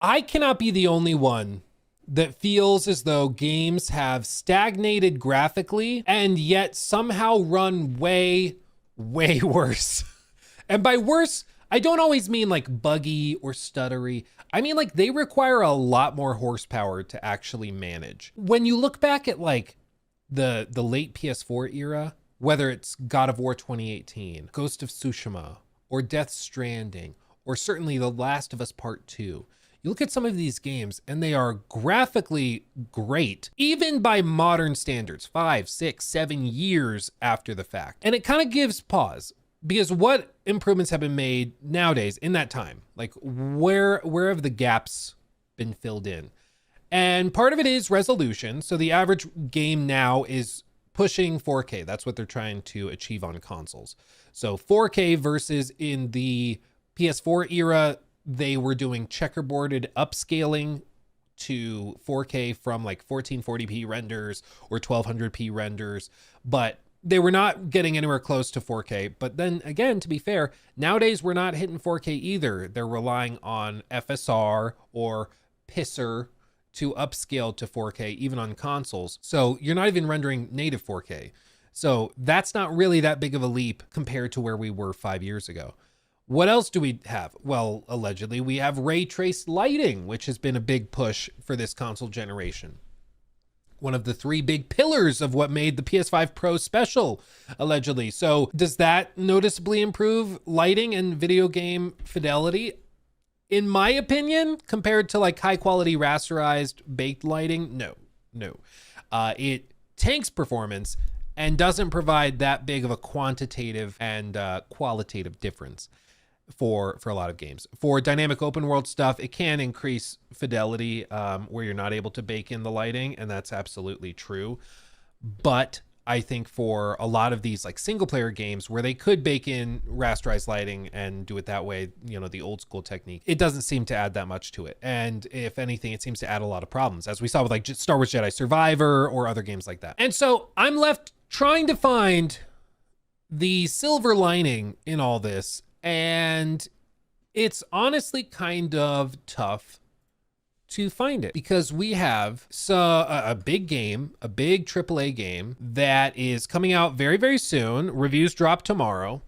I cannot be the only one that feels as though games have stagnated graphically and yet somehow run way, way worse. And by worse, I don't always mean like buggy or stuttery. I mean like they require a lot more horsepower to actually manage. When you look back at like the late PS4 era, whether it's God of War 2018, Ghost of Tsushima, or Death Stranding, or certainly The Last of Us Part 2, you look at some of these games and they are graphically great, even by modern standards, 5, 6, 7 years after the fact. And it kind of gives pause because what improvements have been made nowadays in that time? Like where have the gaps been filled in? And part of it is resolution. So the average game now is pushing 4K. That's what they're trying to achieve on consoles. So 4K versus in the PS4 era, they were doing checkerboarded upscaling to 4K from like 1440p renders or 1200p renders, but they were not getting anywhere close to 4K. But then again, to be fair, nowadays we're not hitting 4K either. They're relying on FSR or PISR to upscale to 4K, even on consoles. So you're not even rendering native 4K. So that's not really that big of a leap compared to where we were 5 years ago. What else do we have? Well, allegedly, we have ray traced lighting, which has been a big push for this console generation. One of the 3 big pillars of what made the PS5 Pro special, allegedly. So does that noticeably improve lighting and video game fidelity? In my opinion, compared to like high quality rasterized baked lighting, no. It tanks performance and doesn't provide that big of a quantitative and qualitative difference for a lot of games. For dynamic open world stuff, it can increase fidelity where you're not able to bake in the lighting, and that's absolutely true. But I think for a lot of these like single player games where they could bake in rasterized lighting and do it that way, you know, the old school technique, it doesn't seem to add that much to it. And if anything, it seems to add a lot of problems, as we saw with like Star Wars Jedi Survivor or other games like that. And so I'm left trying to find the silver lining in all this. And it's honestly kind of tough to find it because we have a big game, a big AAA game that is coming out very, very soon. Reviews drop tomorrow,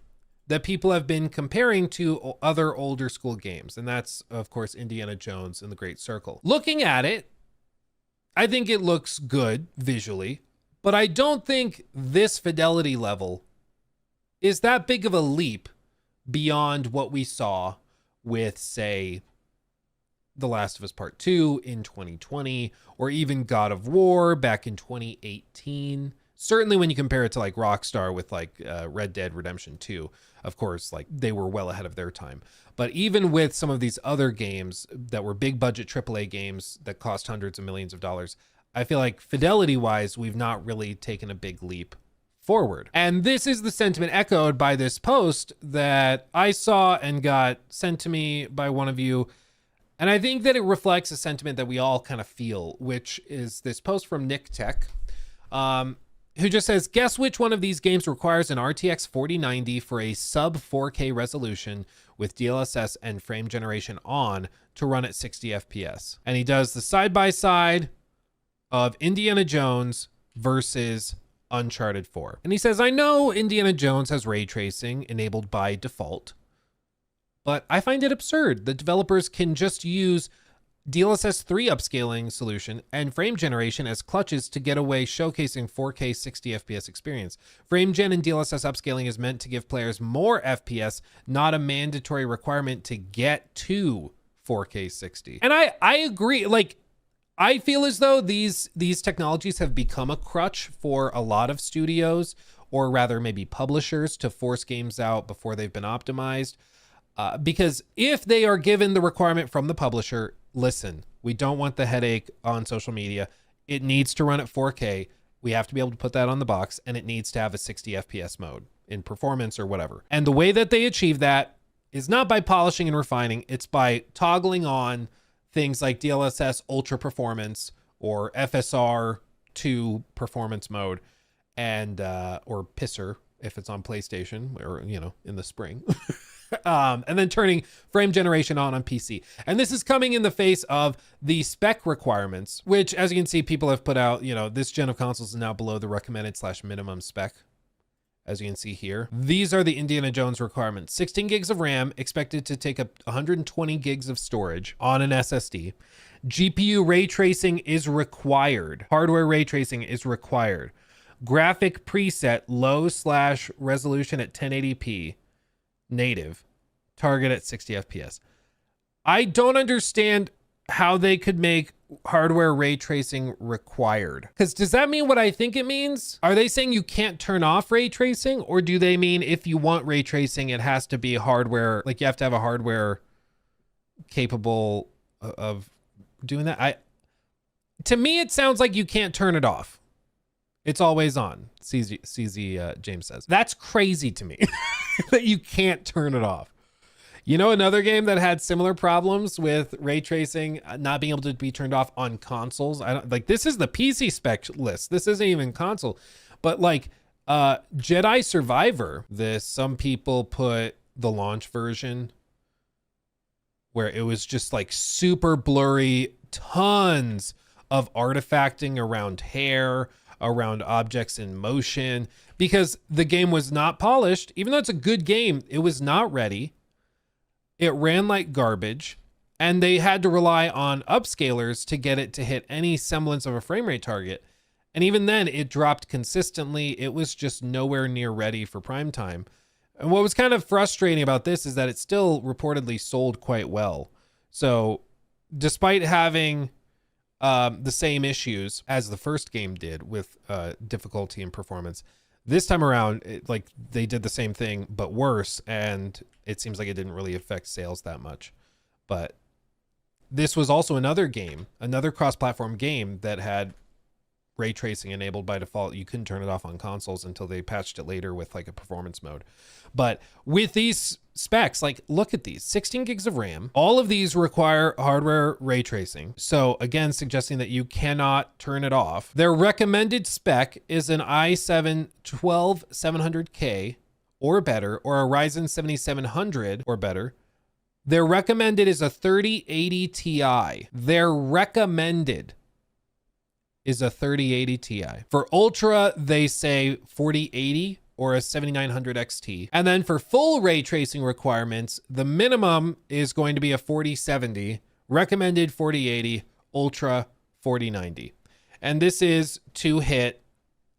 that people have been comparing to other older school games. And that's, of course, Indiana Jones and the Great Circle. Looking at it, I think it looks good visually, but I don't think this fidelity level is that big of a leap beyond what we saw with, say, The Last of Us Part 2 in 2020, or even God of War back in 2018. Certainly when you compare it to like Rockstar with like Red Dead Redemption 2, of course, like they were well ahead of their time. But even with some of these other games that were big budget AAA games that cost hundreds of millions of dollars, I feel like fidelity wise, we've not really taken a big leap forward. And this is the sentiment echoed by this post that I saw and got sent to me by one of you. And I think that it reflects a sentiment that we all kind of feel, which is this post from Nick Tech, who just says, guess which one of these games requires an RTX 4090 for a sub 4K resolution with DLSS and frame generation on to run at 60 FPS. And he does the side-by-side of Indiana Jones versus Uncharted 4. And he says, I know Indiana Jones has ray tracing enabled by default, but I find it absurd that developers can just use DLSS 3 upscaling solution and frame generation as clutches to get away showcasing 4K 60 FPS experience. Frame gen and DLSS upscaling is meant to give players more FPS, not a mandatory requirement to get to 4K 60. And I agree. Like, I feel as though these technologies have become a crutch for a lot of studios, or rather maybe publishers, to force games out before they've been optimized. Because if they are given the requirement from the publisher, listen, we don't want the headache on social media. It needs to run at 4K. We have to be able to put that on the box, and it needs to have a 60 FPS mode in performance or whatever. And the way that they achieve that is not by polishing and refining. It's by toggling on things like DLSS ultra performance or FSR to performance mode, and or PISR if it's on PlayStation, or, you know, in the spring. And then turning frame generation on PC. And this is coming in the face of the spec requirements, which, as you can see, people have put out, you know, this gen of consoles is now below the recommended / minimum spec. As you can see here, these are the Indiana Jones requirements. 16 gigs of RAM, expected to take up 120 gigs of storage on an SSD. GPU ray tracing is required. Hardware ray tracing is required. Graphic preset, low / resolution at 1080p, native, target at 60 FPS. I don't understand how they could make hardware ray tracing required. Because does that mean what I think it means? Are they saying you can't turn off ray tracing? Or do they mean if you want ray tracing, it has to be hardware, like you have to have a hardware capable of doing that? To me, it sounds like you can't turn it off. It's always on, CZ James says. That's crazy to me that you can't turn it off. You know, another game that had similar problems with ray tracing not being able to be turned off on consoles. I don't like, this is the PC spec list. This isn't even console, but like Jedi Survivor, some people put the launch version where it was just like super blurry, tons of artifacting around hair, around objects in motion, because the game was not polished. Even though it's a good game, it was not ready. It ran like garbage, and they had to rely on upscalers to get it to hit any semblance of a frame rate target. And even then, it dropped consistently. It was just nowhere near ready for prime time. And what was kind of frustrating about this is that it still reportedly sold quite well. So despite having the same issues as the first game did with difficulty and performance, this time around, they did the same thing, but worse. And it seems like it didn't really affect sales that much. But this was also another game, another cross-platform game that had ray tracing enabled by default. You couldn't turn it off on consoles until they patched it later with like a performance mode. But with these specs, like look at these, 16 gigs of RAM. All of these require hardware ray tracing. So again, suggesting that you cannot turn it off. Their recommended spec is an i7 12700K or better, or a Ryzen 7700 or better. Their recommended is a 3080 Ti. Their recommended is a 3080 Ti. For Ultra, they say 4080 or a 7900 XT. And then for full ray tracing requirements, the minimum is going to be a 4070, recommended 4080, Ultra 4090. And this is to hit,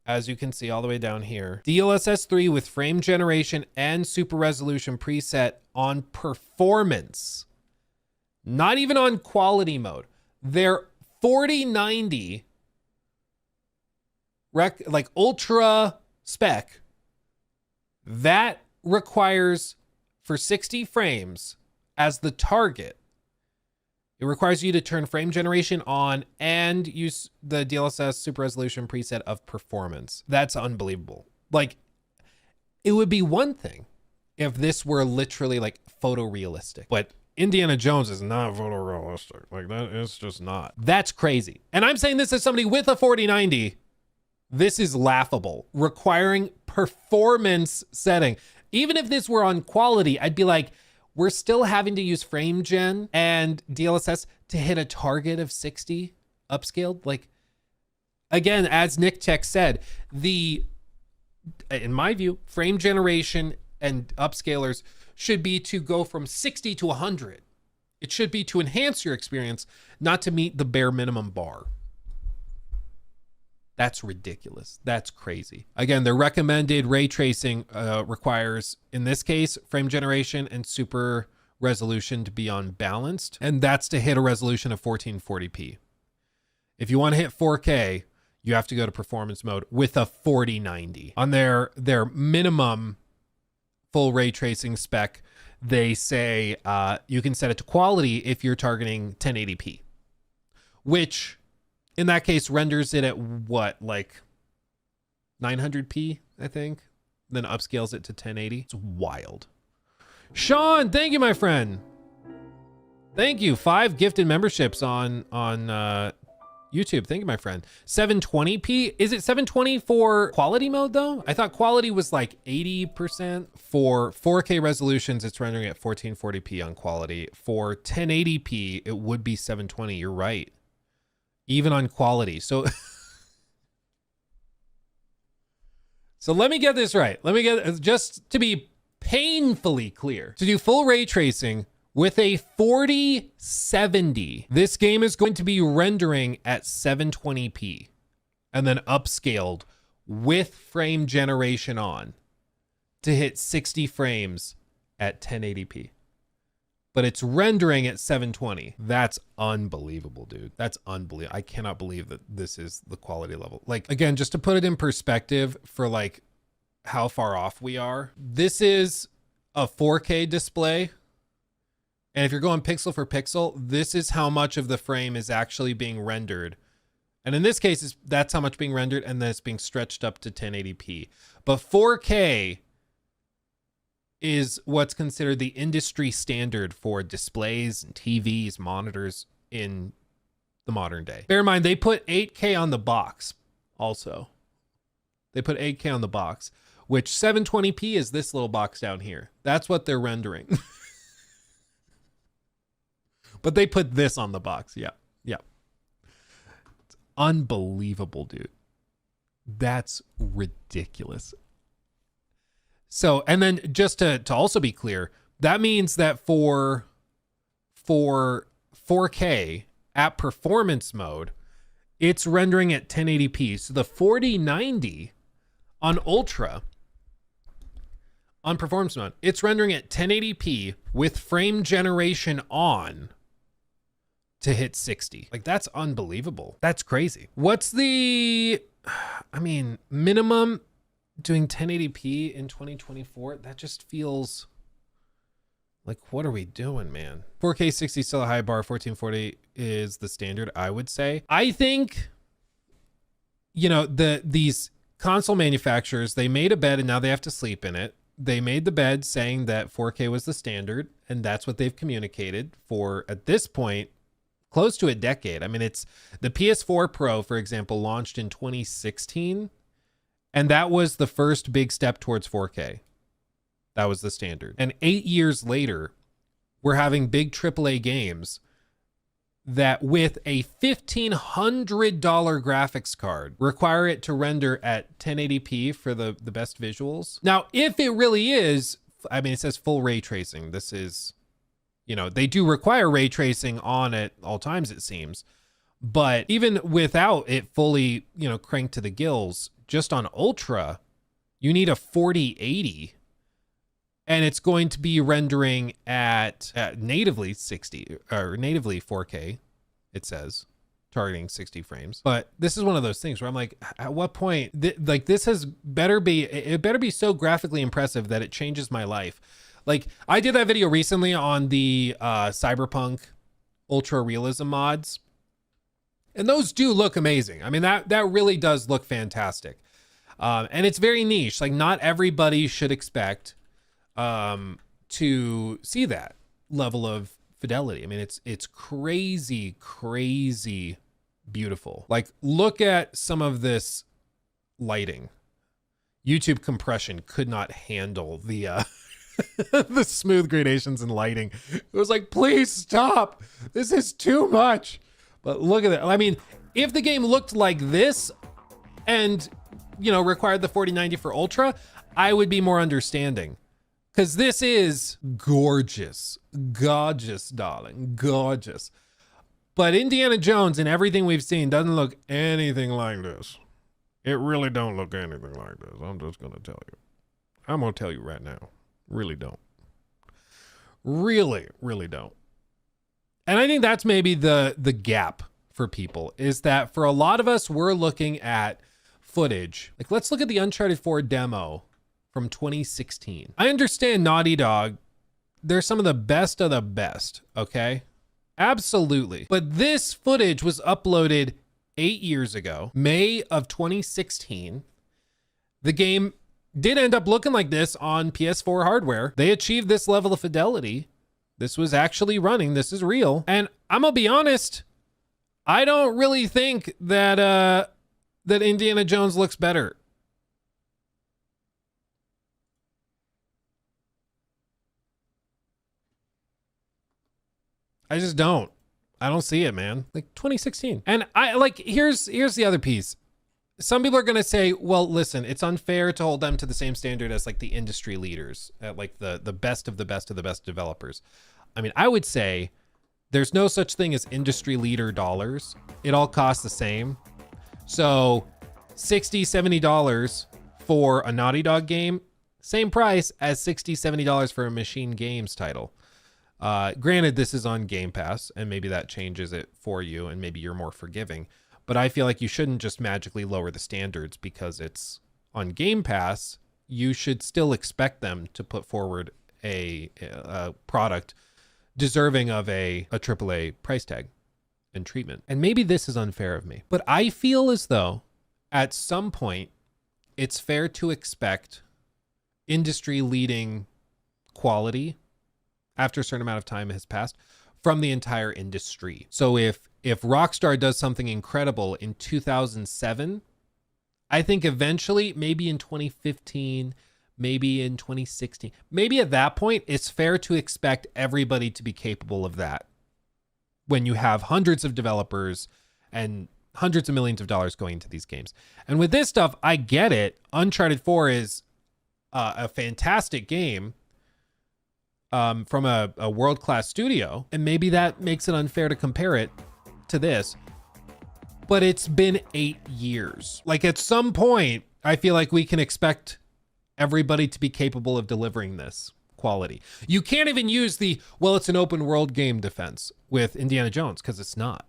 as you can see all the way down here, DLSS 3 with frame generation and super resolution preset on performance, not even on quality mode. Their 4090 like ultra spec, that requires for 60 frames as the target. It requires you to turn frame generation on and use the DLSS super resolution preset of performance. That's unbelievable. Like, it would be one thing if this were literally like photorealistic, but Indiana Jones is not photorealistic. Like, that is just not. That's crazy. And I'm saying this as somebody with a 4090. This is laughable, requiring performance setting. Even if this were on quality, I'd be like, we're still having to use frame gen and DLSS to hit a target of 60 upscaled. Like, again, as Nick Tech said, in my view, frame generation and upscalers should be to go from 60 to 100. It should be to enhance your experience, not to meet the bare minimum bar. That's ridiculous. That's crazy. Again, the recommended ray tracing requires, in this case, frame generation and super resolution to be unbalanced. And that's to hit a resolution of 1440p. If you want to hit 4K, you have to go to performance mode with a 4090. On their minimum full ray tracing spec, they say you can set it to quality if you're targeting 1080p, which in that case renders it at what, like 900p, I think, then upscales it to 1080. It's wild. Sean, thank you, my friend. Thank you. 5 gifted memberships on YouTube, thank you, my friend. 720p. Is it 720 for quality mode though? I thought quality was like 80%. For 4K resolutions, it's rendering at 1440p on quality. For 1080p, it would be 720. You're right. Even on quality. So, so let me get this right. Let me get, just to be painfully clear, to do full ray tracing, with a 4070, this game is going to be rendering at 720p and then upscaled with frame generation on to hit 60 frames at 1080p. But it's rendering at 720. That's unbelievable, dude. That's unbelievable. I cannot believe that this is the quality level. Like, again, just to put it in perspective for like how far off we are, this is a 4K display. And if you're going pixel for pixel, this is how much of the frame is actually being rendered. And in this case, that's how much being rendered, and then it's being stretched up to 1080p. But 4K is what's considered the industry standard for displays and TVs, monitors in the modern day. Bear in mind, they put 8K on the box also. They put 8K on the box, which 720p is this little box down here. That's what they're rendering. But they put this on the box. Yeah. Yeah. It's unbelievable, dude. That's ridiculous. So, and then just to also be clear, that means that for 4K at performance mode, it's rendering at 1080p. So the 4090 on Ultra on performance mode, it's rendering at 1080p with frame generation on to hit 60. Like, that's unbelievable. That's crazy. What's the, I mean, minimum doing 1080p in 2024? That just feels like, what are we doing, man? 4K 60 still a high bar. 1440 is the standard, I would say. I think, you know, these console manufacturers, they made a bed and now they have to sleep in it. They made the bed saying that 4K was the standard, and that's what they've communicated for, at this point, close to a decade. I mean, it's the PS4 Pro, for example, launched in 2016, and that was the first big step towards 4K. That was the standard. And 8 years later, we're having big AAA games that with a $1,500 graphics card require it to render at 1080p for the best visuals. Now, if it really is, I mean, it says full ray tracing. This is, you know, they do require ray tracing on at all times, it seems. But even without it fully, you know, cranked to the gills, just on Ultra, you need a 4080. And it's going to be rendering at natively 60 or natively 4K, it says, targeting 60 frames. But this is one of those things where I'm like, at what point, like, this has better be, it better be so graphically impressive that it changes my life. Like, I did that video recently on the Cyberpunk ultra realism mods, and those do look amazing. I mean, that really does look fantastic. And it's very niche. Like, not everybody should expect to see that level of fidelity. I mean, it's crazy beautiful. Like, look at some of this lighting. YouTube compression could not handle the the smooth gradations and lighting. It was like, please stop. This is too much. But look at that. I mean, if the game looked like this and, you know, required the 4090 for Ultra, I would be more understanding. Because this is gorgeous. Gorgeous, darling. Gorgeous. But Indiana Jones and everything we've seen doesn't look anything like this. It really don't look anything like this. I'm just going to tell you. I'm going to tell you right now. Really don't. Really don't. And I think that's maybe the gap for people, is that for a lot of us, we're looking at footage. Like, let's look at the Uncharted 4 demo from 2016. I understand Naughty Dog, they're some of the best, okay? Absolutely. But this footage was uploaded 8 years ago, May of 2016. The game did end up looking like this on PS4 hardware. They achieved this level of fidelity. This was actually running. This is real. And I'm gonna be honest, I don't really think that that Indiana Jones looks better. I just don't. I don't see it, man. Like 2016. And I like here's the other piece. Some people are going to say, well, listen, it's unfair to hold them to the same standard as like the industry leaders, like the best of the best of the best developers. I mean, I would say there's no such thing as industry leader dollars. It all costs the same. So $60, $70 for a Naughty Dog game, same price as $60, $70 for a Machine Games title. Granted, this is on Game Pass, and maybe that changes it for you, and maybe you're more forgiving. But I feel like you shouldn't just magically lower the standards because it's on Game Pass. You should still expect them to put forward a product deserving of a AAA price tag and treatment. And maybe this is unfair of me, but I feel as though at some point it's fair to expect industry leading quality after a certain amount of time has passed from the entire industry. So if Rockstar does something incredible in 2007, I think eventually, maybe in 2015, maybe in 2016, maybe at that point, it's fair to expect everybody to be capable of that. When you have hundreds of developers and hundreds of millions of dollars going into these games. And with this stuff, I get it. Uncharted 4 is a fantastic game from a world-class studio. And maybe that makes it unfair to compare it to this. But it's been 8 years. Like at some point, I feel like we can expect everybody to be capable of delivering this quality. You can't even use the, well, it's an open world game defense with Indiana Jones because it's not.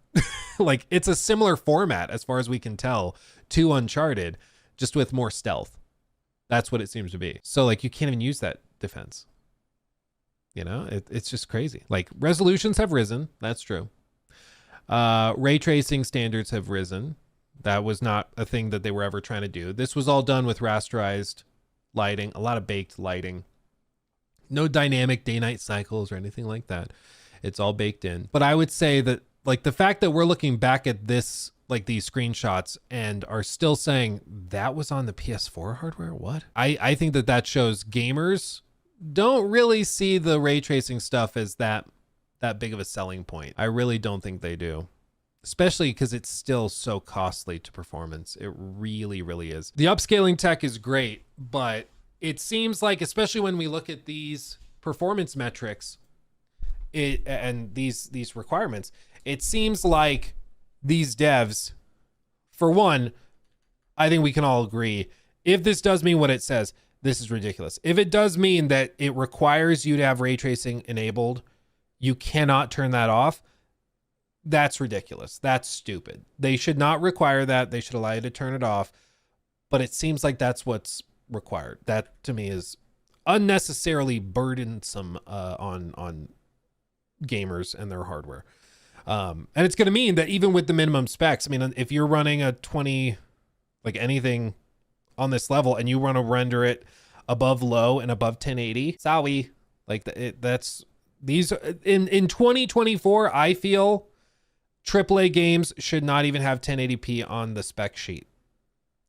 Like it's a similar format as far as we can tell to Uncharted, just with more stealth. That's what it seems to be. So like you can't even use that defense. You know, it's just crazy. Like resolutions have risen. That's true. Ray tracing standards have risen. That was not a thing that they were ever trying to do. This was all done with rasterized lighting, a lot of baked lighting. No dynamic day-night cycles or anything like that. It's all baked in. But I would say that like the fact that we're looking back at this, like these screenshots and are still saying that was on the PS4 hardware. What? I think that shows gamers don't really see the ray tracing stuff as that big of a selling point. I really don't think they do. Especially because it's still so costly to performance. It really, really is. The upscaling tech is great, but it seems like, especially when we look at these performance metrics and these requirements, it seems like these devs, for one, I think we can all agree, if this does mean what it says, this is ridiculous. If it does mean that it requires you to have ray tracing enabled, you cannot turn that off, that's ridiculous. That's stupid. They should not require that. They should allow you to turn it off. But it seems like that's what's required. That to me is unnecessarily burdensome on gamers and their hardware. And it's going to mean that even with the minimum specs, I mean, if you're running a 20, like anything on this level, and you want to render it above low and above 1080, sorry, like that's these in 2024, I feel AAA games should not even have 1080p on the spec sheet.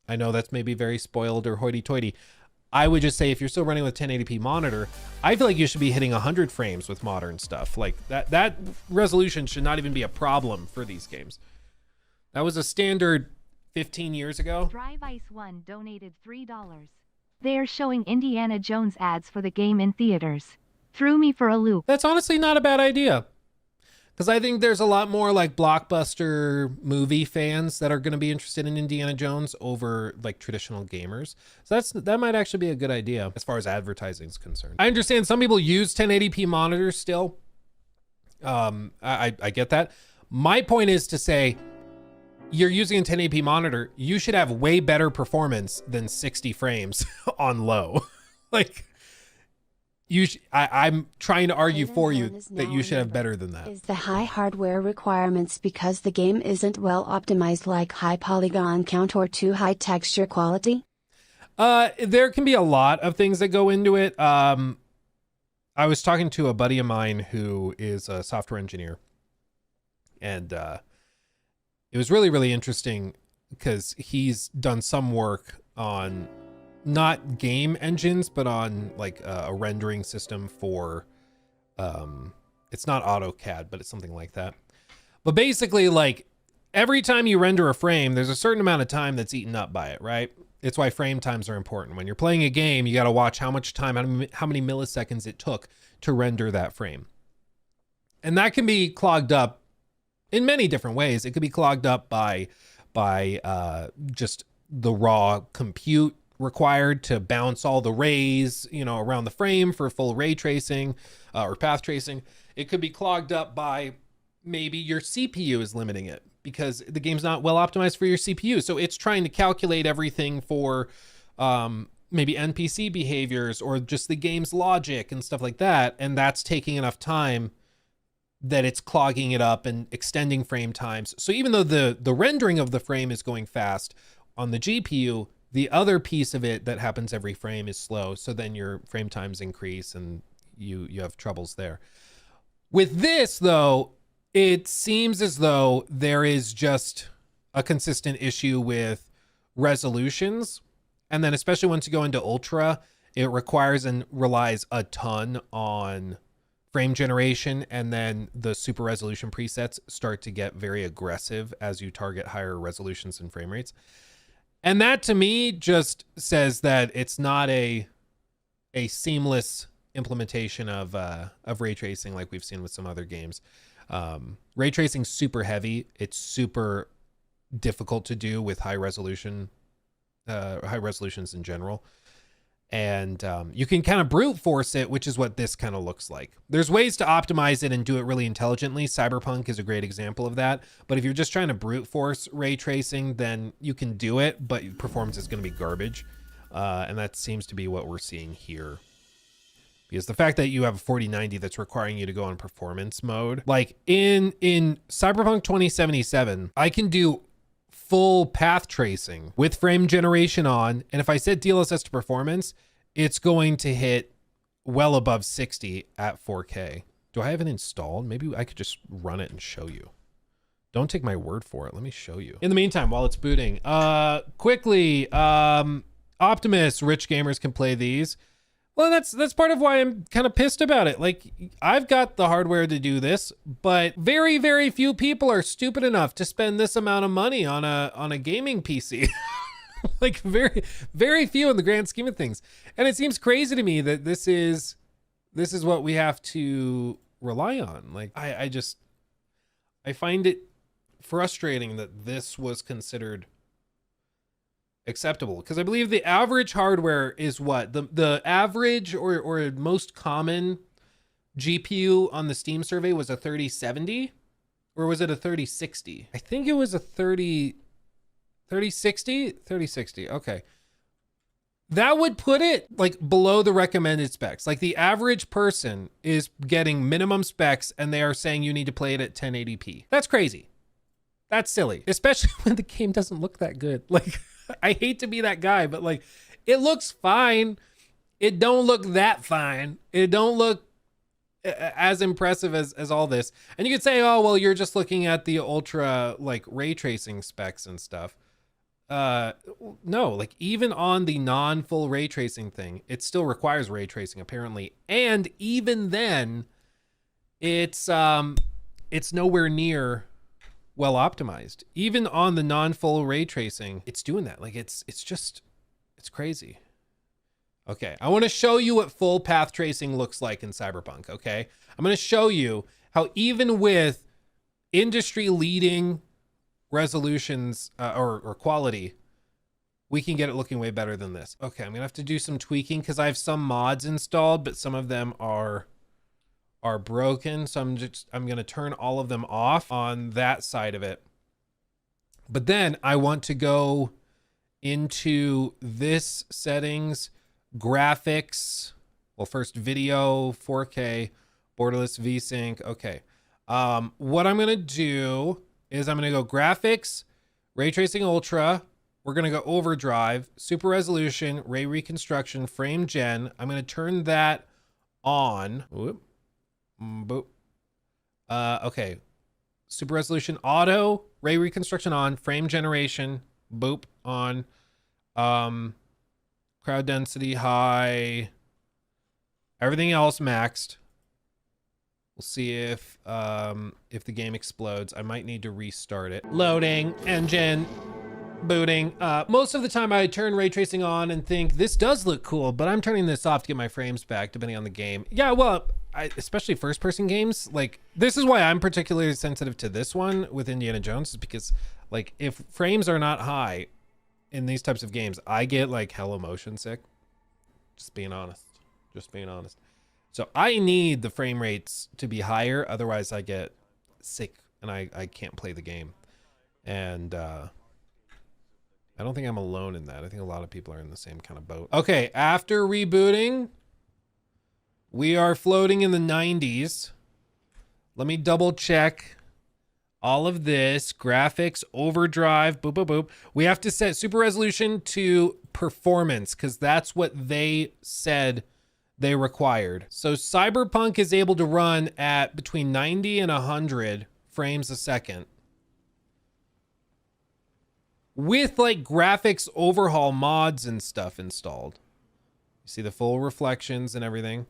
I know that's maybe very spoiled or hoity-toity. I would just say if you're still running with 1080p monitor, I feel like you should be hitting 100 frames with modern stuff. Like that resolution should not even be a problem for these games. That was a standard 15 years ago. Drive Ice 1 donated $3. They're showing Indiana Jones ads for the game in theaters. Threw me for a loop. That's honestly not a bad idea. Because I think there's a lot more like blockbuster movie fans that are going to be interested in Indiana Jones over like traditional gamers. So that might actually be a good idea as far as advertising is concerned. I understand some people use 1080p monitors still. I get that. My point is to say, you're using a 1080p monitor, you should have way better performance than 60 frames on low. Like, I'm trying to argue for you that you should have better than that. Is the high hardware requirements because the game isn't well optimized, like high polygon count or too high texture quality? There can be a lot of things that go into it. I was talking to a buddy of mine who is a software engineer, and it was really, really interesting because he's done some work on not game engines, but on like a rendering system for, it's not AutoCAD, but it's something like that. But basically, like every time you render a frame, there's a certain amount of time that's eaten up by it, right? It's why frame times are important. When you're playing a game, you got to watch how much time, how many milliseconds it took to render that frame. And that can be clogged up in many different ways. It could be clogged up by just the raw compute required to bounce all the rays, you know, around the frame for full ray tracing or path tracing. It could be clogged up by maybe your CPU is limiting it because the game's not well optimized for your CPU. So it's trying to calculate everything for maybe NPC behaviors or just the game's logic and stuff like that. And that's taking enough time that it's clogging it up and extending frame times. So even though the rendering of the frame is going fast on the GPU, the other piece of it that happens every frame is slow. So then your frame times increase and you have troubles there. With this though, it seems as though there is just a consistent issue with resolutions. And then especially once you go into ultra, it requires and relies a ton on frame generation, and then the super resolution presets start to get very aggressive as you target higher resolutions and frame rates. And that to me just says that it's not a seamless implementation of ray tracing like we've seen with some other games. Ray tracing's super heavy. It's super difficult to do with high resolutions in general. And you can kind of brute force it, which is what this kind of looks like. There's ways to optimize it and do it really intelligently. Cyberpunk is a great example of that. But if you're just trying to brute force ray tracing, then you can do it, but performance is going to be garbage. And that seems to be what we're seeing here. Because the fact that you have a 4090 that's requiring you to go on performance mode, like in Cyberpunk 2077, I can do full path tracing with frame generation on, and if I set DLSS to performance, it's going to hit well above 60 at 4K. Do I have it installed? Maybe I could just run it and show you. Don't take my word for it. Let me show you. In the meantime, while it's booting, quickly, Optimus, rich gamers can play these. Well, that's part of why I'm kind of pissed about it. Like, I've got the hardware to do this, but very, very few people are stupid enough to spend this amount of money on a gaming PC. Like, very, very few in the grand scheme of things. And it seems crazy to me that this is what we have to rely on. Like, I find it frustrating that this was considered acceptable, because I believe the average hardware is what the average or most common GPU on the Steam survey was a 3070, or was it a 3060? I think it was a 3060. Okay, that would put it like below the recommended specs. Like the average person is getting minimum specs and they are saying you need to play it at 1080p. That's crazy. That's silly, especially when the game doesn't look that good. Like, I hate to be that guy, but like, it looks fine. It don't look that fine. It don't look as impressive as all this. And you could say, oh, well, you're just looking at the ultra like ray tracing specs and stuff. No, like even on the non-full ray tracing thing, it still requires ray tracing apparently. And even then it's nowhere near well optimized. Even on the non-full ray tracing, it's doing that. Like it's crazy. Okay, I want to show you what full path tracing looks like in Cyberpunk, okay? I'm going to show you how even with industry leading resolutions or quality, we can get it looking way better than this. Okay, I'm going to have to do some tweaking because I have some mods installed, but some of them are broken, so I'm going to turn all of them off on that side of it. But then I want to go into this settings, graphics, well, first video, 4K, borderless VSync. Okay, what I'm going to do is I'm going to go graphics, ray tracing ultra, we're going to go overdrive, super resolution, ray reconstruction, frame gen. I'm going to turn that on. Whoop. Boop. Okay, super resolution auto, ray reconstruction on, frame generation, boop, on, crowd density high, everything else maxed. We'll see if the game explodes. I might need to restart it. Loading, engine, booting up. Most of the time I turn ray tracing on and think this does look cool, but I'm turning this off to get my frames back depending on the game. Yeah, well, especially first person games, like this is why I'm particularly sensitive to this one with Indiana Jones, is because like if frames are not high in these types of games, I get like hella motion sick. Just being honest. So I need the frame rates to be higher, otherwise I get sick and I can't play the game. And I don't think I'm alone in that. I think a lot of people are in the same kind of boat. Okay, after rebooting, we are floating in the 90s. Let me double check all of this. Graphics, overdrive, boop, boop, boop. We have to set super resolution to performance because that's what they said they required. So Cyberpunk is able to run at between 90 and 100 frames a second with like graphics overhaul mods and stuff installed. You see the full reflections and everything.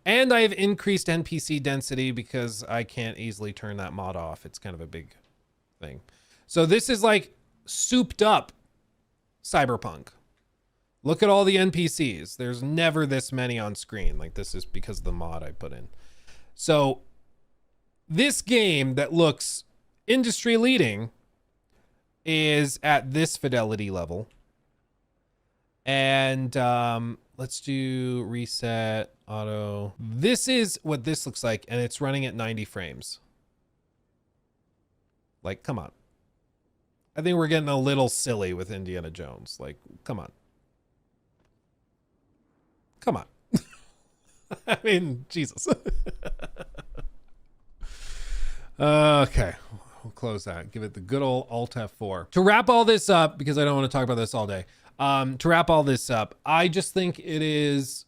And I have increased NPC density because I can't easily turn that mod off. It's kind of a big thing. So this is like souped up Cyberpunk. Look at all the NPCs. There's never this many on screen. Like this is because of the mod I put in. So this game that looks industry leading is at this fidelity level. And let's do reset auto. This is what this looks like, and it's running at 90 frames. Like, come on. I think we're getting a little silly with Indiana Jones. Like, come on. Come on. I mean, Jesus. Okay. We'll close that. Give it the good old Alt F4. To wrap all this up, because I don't want to talk about this all day. To wrap all this up, I just think it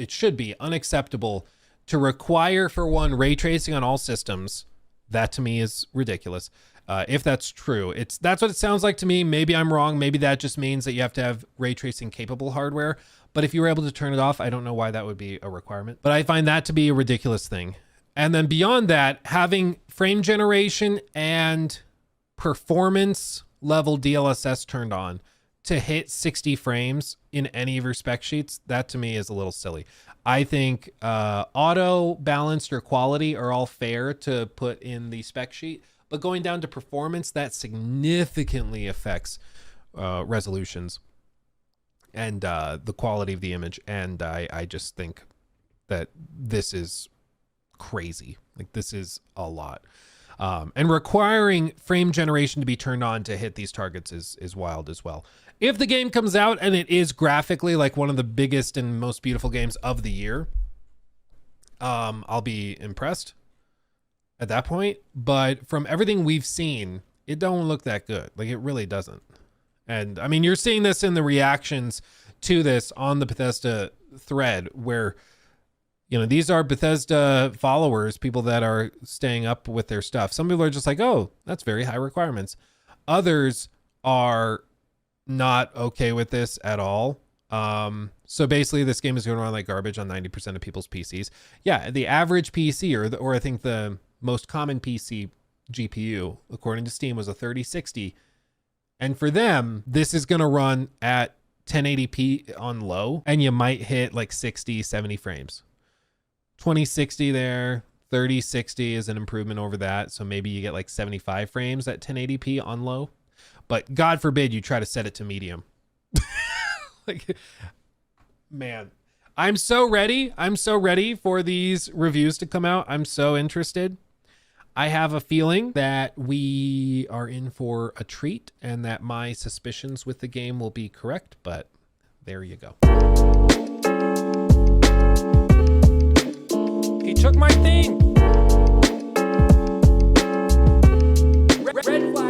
should be unacceptable to require, for one, ray tracing on all systems. That to me is ridiculous. If that's true, that's what it sounds like to me. Maybe I'm wrong. Maybe that just means that you have to have ray tracing capable hardware. But if you were able to turn it off, I don't know why that would be a requirement. But I find that to be a ridiculous thing. And then beyond that, having frame generation and performance level DLSS turned on to hit 60 frames in any of your spec sheets, that to me is a little silly. I think auto, balanced, or quality are all fair to put in the spec sheet. But going down to performance, that significantly affects resolutions and the quality of the image. And I just think that this is crazy. Like, this is a lot. And requiring frame generation to be turned on to hit these targets is wild as well. If the game comes out and it is graphically like one of the biggest and most beautiful games of the year, I'll be impressed at that point. But from everything we've seen, it don't look that good. Like, it really doesn't. And I mean, you're seeing this in the reactions to this on the Bethesda thread where, you know, these are Bethesda followers, people that are staying up with their stuff. Some people are just like, oh, that's very high requirements. Others are not okay with this at all. So basically this game is going to run like garbage on 90% of people's PCs. Yeah, the average PC or I think the most common PC GPU, according to Steam, was a 3060. And for them, this is going to run at 1080p on low, and you might hit like 60, 70 frames. 2060 there, 3060 is an improvement over that. So maybe you get like 75 frames at 1080p on low. But God forbid you try to set it to medium. Like, man, I'm so ready. I'm so ready for these reviews to come out. I'm so interested. I have a feeling that we are in for a treat and that my suspicions with the game will be correct, but there you go. He took my thing. Red flag.